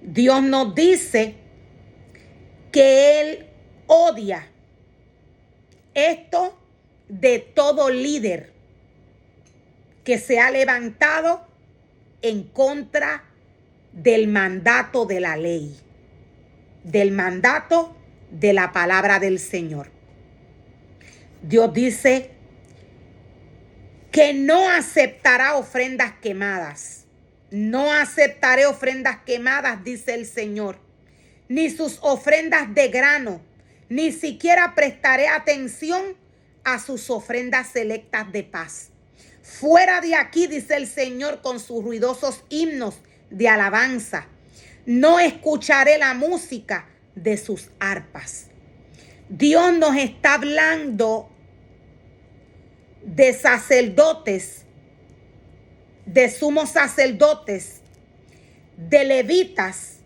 Dios nos dice que Él odia esto de todo líder que se ha levantado en contra del mandato de la ley, del mandato de la palabra del Señor. Dios dice que no aceptará ofrendas quemadas. No aceptaré ofrendas quemadas, dice el Señor, ni sus ofrendas de grano, ni siquiera prestaré atención a sus ofrendas selectas de paz. Fuera de aquí, dice el Señor, con sus ruidosos himnos de alabanza. No escucharé la música de sus arpas. Dios nos está hablando de sacerdotes, de sumos sacerdotes, de levitas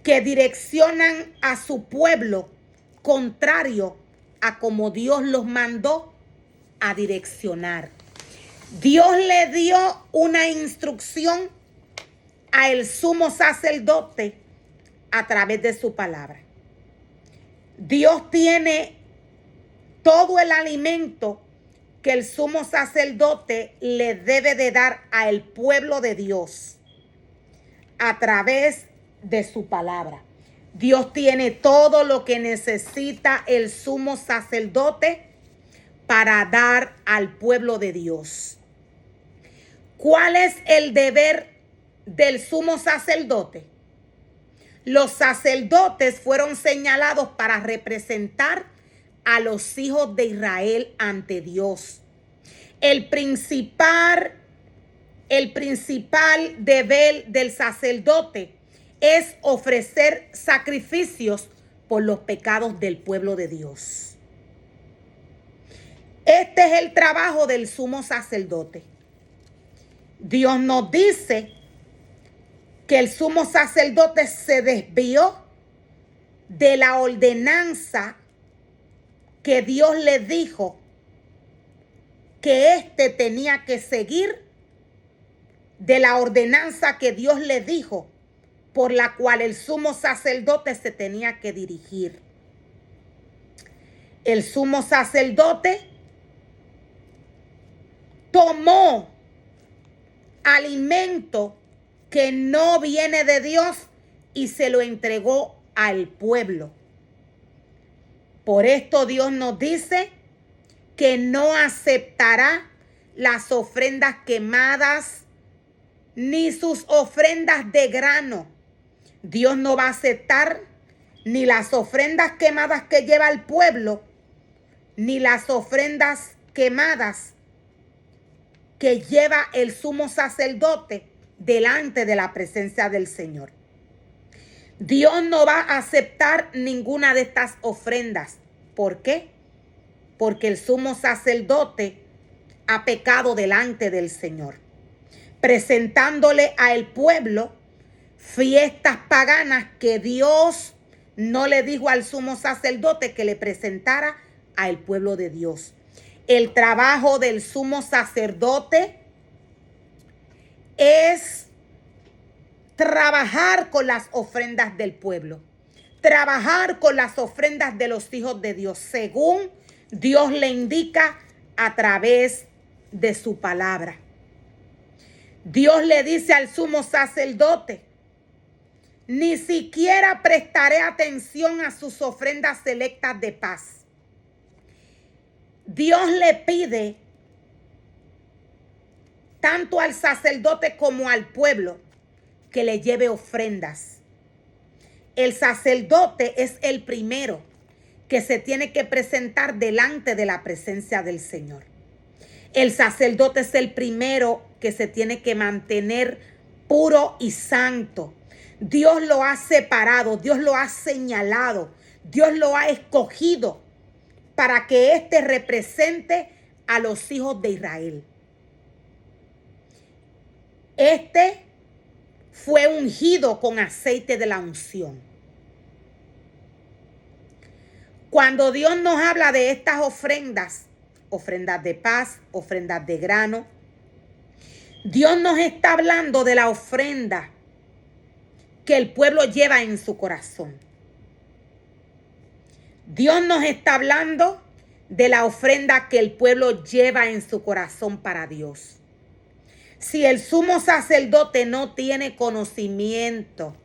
que direccionan a su pueblo contrario a como Dios los mandó a direccionar. Dios le dio una instrucción a el sumo sacerdote a través de su palabra. Dios tiene todo el alimento que el sumo sacerdote le debe de dar al pueblo de Dios a través de su palabra. Dios tiene todo lo que necesita el sumo sacerdote para dar al pueblo de Dios. ¿Cuál es el deber del sumo sacerdote? Los sacerdotes fueron señalados para representar a los hijos de Israel ante Dios. El principal deber del sacerdote es ofrecer sacrificios por los pecados del pueblo de Dios. Este es el trabajo del sumo sacerdote. Dios nos dice que el sumo sacerdote se desvió de la ordenanza que Dios le dijo que éste tenía que seguir, de la ordenanza que Dios le dijo por la cual el sumo sacerdote se tenía que dirigir. El sumo sacerdote tomó alimento que no viene de Dios y se lo entregó al pueblo. Por esto Dios nos dice que no aceptará las ofrendas quemadas ni sus ofrendas de grano. Dios no va a aceptar ni las ofrendas quemadas que lleva el pueblo, ni las ofrendas quemadas que lleva el sumo sacerdote delante de la presencia del Señor. Dios no va a aceptar ninguna de estas ofrendas. ¿Por qué? Porque el sumo sacerdote ha pecado delante del Señor, presentándole al pueblo fiestas paganas que Dios no le dijo al sumo sacerdote que le presentara al pueblo de Dios. El trabajo del sumo sacerdote es trabajar con las ofrendas del pueblo, trabajar con las ofrendas de los hijos de Dios, según Dios le indica a través de su palabra. Dios le dice al sumo sacerdote: ni siquiera prestaré atención a sus ofrendas selectas de paz. Dios le pide tanto al sacerdote como al pueblo que le lleve ofrendas. El sacerdote es el primero que se tiene que presentar delante de la presencia del Señor. El sacerdote es el primero que se tiene que mantener puro y santo. Dios lo ha separado, Dios lo ha señalado, Dios lo ha escogido para que éste represente a los hijos de Israel. Este fue ungido con aceite de la unción. Cuando Dios nos habla de estas ofrendas, ofrendas de paz, ofrendas de grano, Dios nos está hablando de la ofrenda que el pueblo lleva en su corazón. Dios nos está hablando de la ofrenda que el pueblo lleva en su corazón para Dios. Si el sumo sacerdote no tiene conocimiento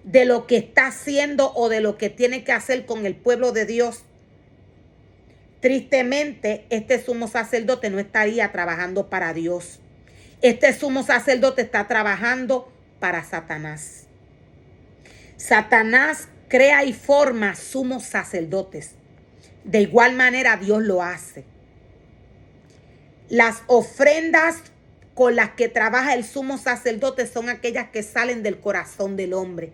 de lo que está haciendo o de lo que tiene que hacer con el pueblo de Dios, tristemente este sumo sacerdote no estaría trabajando para Dios. Este sumo sacerdote está trabajando para Satanás. Satanás crea y forma sumos sacerdotes. De igual manera Dios lo hace. Las ofrendas con las que trabaja el sumo sacerdote son aquellas que salen del corazón del hombre.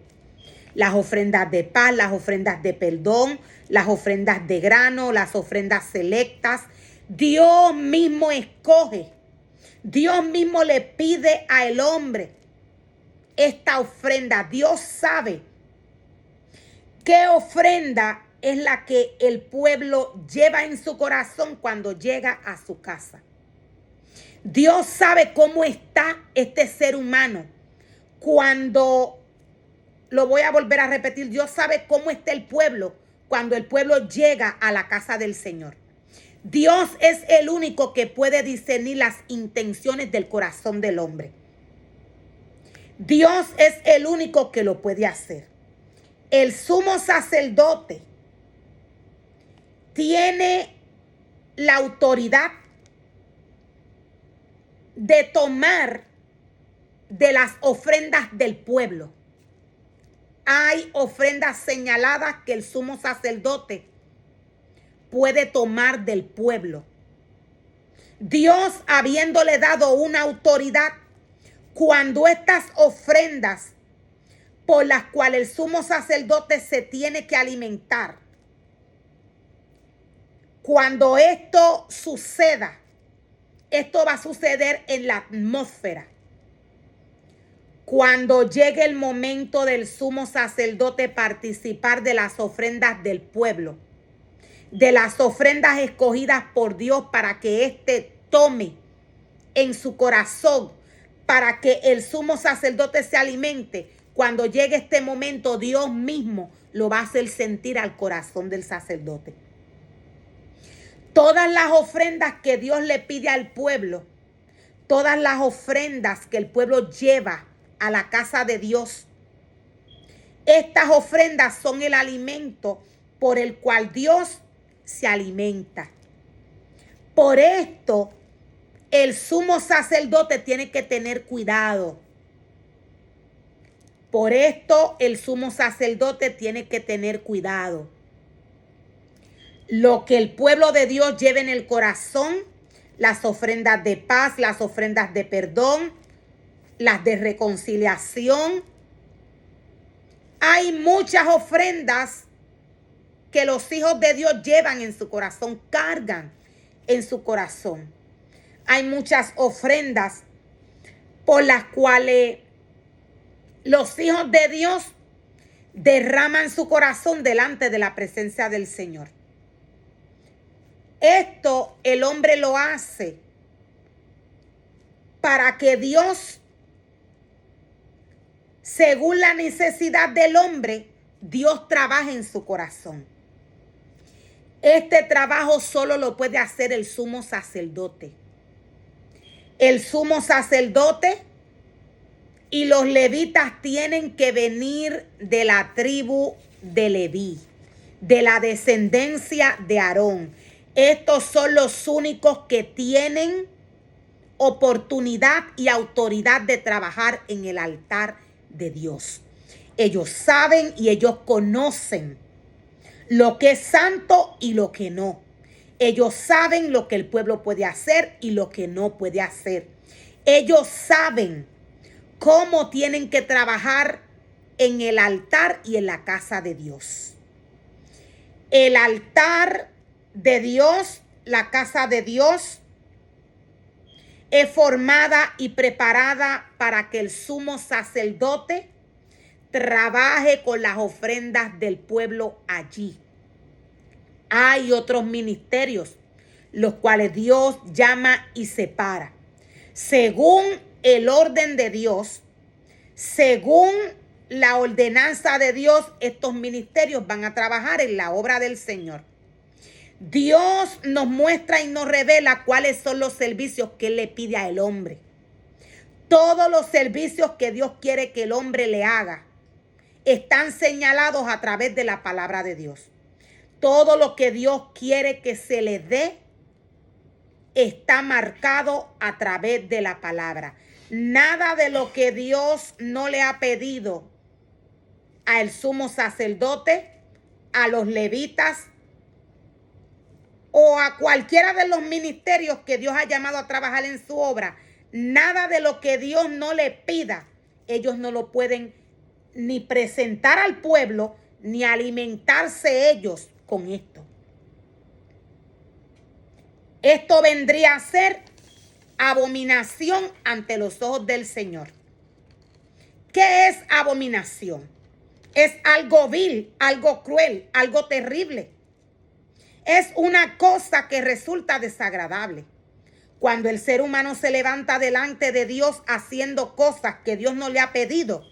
Las ofrendas de paz, las ofrendas de perdón, las ofrendas de grano, las ofrendas selectas. Dios mismo escoge. Dios mismo le pide al hombre esta ofrenda. Dios sabe qué ofrenda es la que el pueblo lleva en su corazón cuando llega a su casa. Dios sabe cómo está este ser humano cuando, lo voy a volver a repetir, Dios sabe cómo está el pueblo cuando el pueblo llega a la casa del Señor. Dios es el único que puede discernir las intenciones del corazón del hombre. Dios es el único que lo puede hacer. El sumo sacerdote tiene la autoridad de tomar de las ofrendas del pueblo. Hay ofrendas señaladas que el sumo sacerdote puede tomar del pueblo. Dios, habiéndole dado una autoridad, cuando estas ofrendas por las cuales el sumo sacerdote se tiene que alimentar, cuando esto suceda, esto va a suceder en la atmósfera. Cuando llegue el momento del sumo sacerdote participar de las ofrendas del pueblo, de las ofrendas escogidas por Dios para que éste tome en su corazón, para que el sumo sacerdote se alimente, cuando llegue este momento, Dios mismo lo va a hacer sentir al corazón del sacerdote. Todas las ofrendas que Dios le pide al pueblo, todas las ofrendas que el pueblo lleva a la casa de Dios, estas ofrendas son el alimento por el cual Dios se alimenta. Por esto, el sumo sacerdote tiene que tener cuidado. Por esto, el sumo sacerdote tiene que tener cuidado. Lo que el pueblo de Dios lleva en el corazón, las ofrendas de paz, las ofrendas de perdón, las de reconciliación. Hay muchas ofrendas que los hijos de Dios llevan en su corazón, cargan en su corazón. Hay muchas ofrendas por las cuales los hijos de Dios derraman su corazón delante de la presencia del Señor. Esto el hombre lo hace para que Dios, según la necesidad del hombre, Dios trabaje en su corazón. Este trabajo solo lo puede hacer el sumo sacerdote. El sumo sacerdote y los levitas tienen que venir de la tribu de Leví, de la descendencia de Aarón. Estos son los únicos que tienen oportunidad y autoridad de trabajar en el altar de Dios. Ellos saben y ellos conocen lo que es santo y lo que no. Ellos saben lo que el pueblo puede hacer y lo que no puede hacer. Ellos saben cómo tienen que trabajar en el altar y en la casa de Dios. El altar de Dios, la casa de Dios, es formada y preparada para que el sumo sacerdote trabaje con las ofrendas del pueblo allí. Hay otros ministerios, los cuales Dios llama y separa. Según el orden de Dios, según la ordenanza de Dios, estos ministerios van a trabajar en la obra del Señor. Dios nos muestra y nos revela cuáles son los servicios que Él le pide al hombre. Todos los servicios que Dios quiere que el hombre le haga están señalados a través de la palabra de Dios. Todo lo que Dios quiere que se le dé está marcado a través de la palabra. Nada de lo que Dios no le ha pedido al sumo sacerdote, a los levitas o a cualquiera de los ministerios que Dios ha llamado a trabajar en su obra, nada de lo que Dios no le pida, ellos no lo pueden ni presentar al pueblo, ni alimentarse ellos con esto. Esto vendría a ser abominación ante los ojos del Señor. ¿Qué es abominación? Es algo vil, algo cruel, algo terrible. Es una cosa que resulta desagradable. Cuando el ser humano se levanta delante de Dios haciendo cosas que Dios no le ha pedido,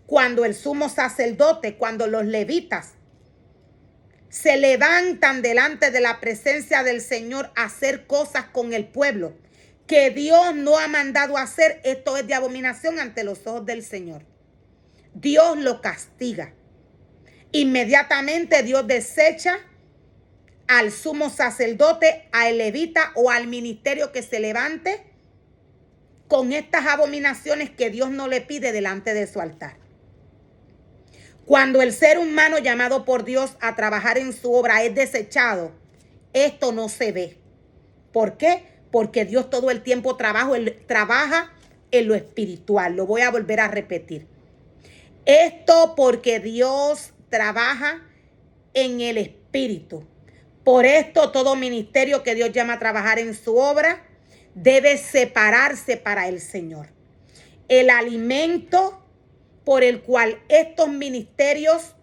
cuando el sumo sacerdote, cuando los levitas se levantan delante de la presencia del Señor a hacer cosas con el pueblo que Dios no ha mandado a hacer, esto es de abominación ante los ojos del Señor. Dios lo castiga. Inmediatamente Dios desecha al sumo sacerdote, al levita o al ministerio que se levante con estas abominaciones que Dios no le pide delante de su altar. Cuando el ser humano llamado por Dios a trabajar en su obra es desechado, esto no se ve. ¿Por qué? Porque Dios todo el tiempo trabaja en lo espiritual. Lo voy a volver a repetir. Esto porque Dios trabaja en el espíritu. Por esto todo ministerio que Dios llama a trabajar en su obra debe separarse para el Señor. El alimento por el cual estos ministerios,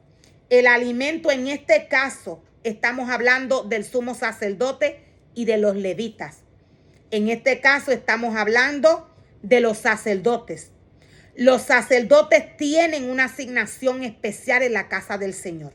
el alimento en este caso, estamos hablando del sumo sacerdote y de los levitas. En este caso estamos hablando de los sacerdotes. Los sacerdotes tienen una asignación especial en la casa del Señor.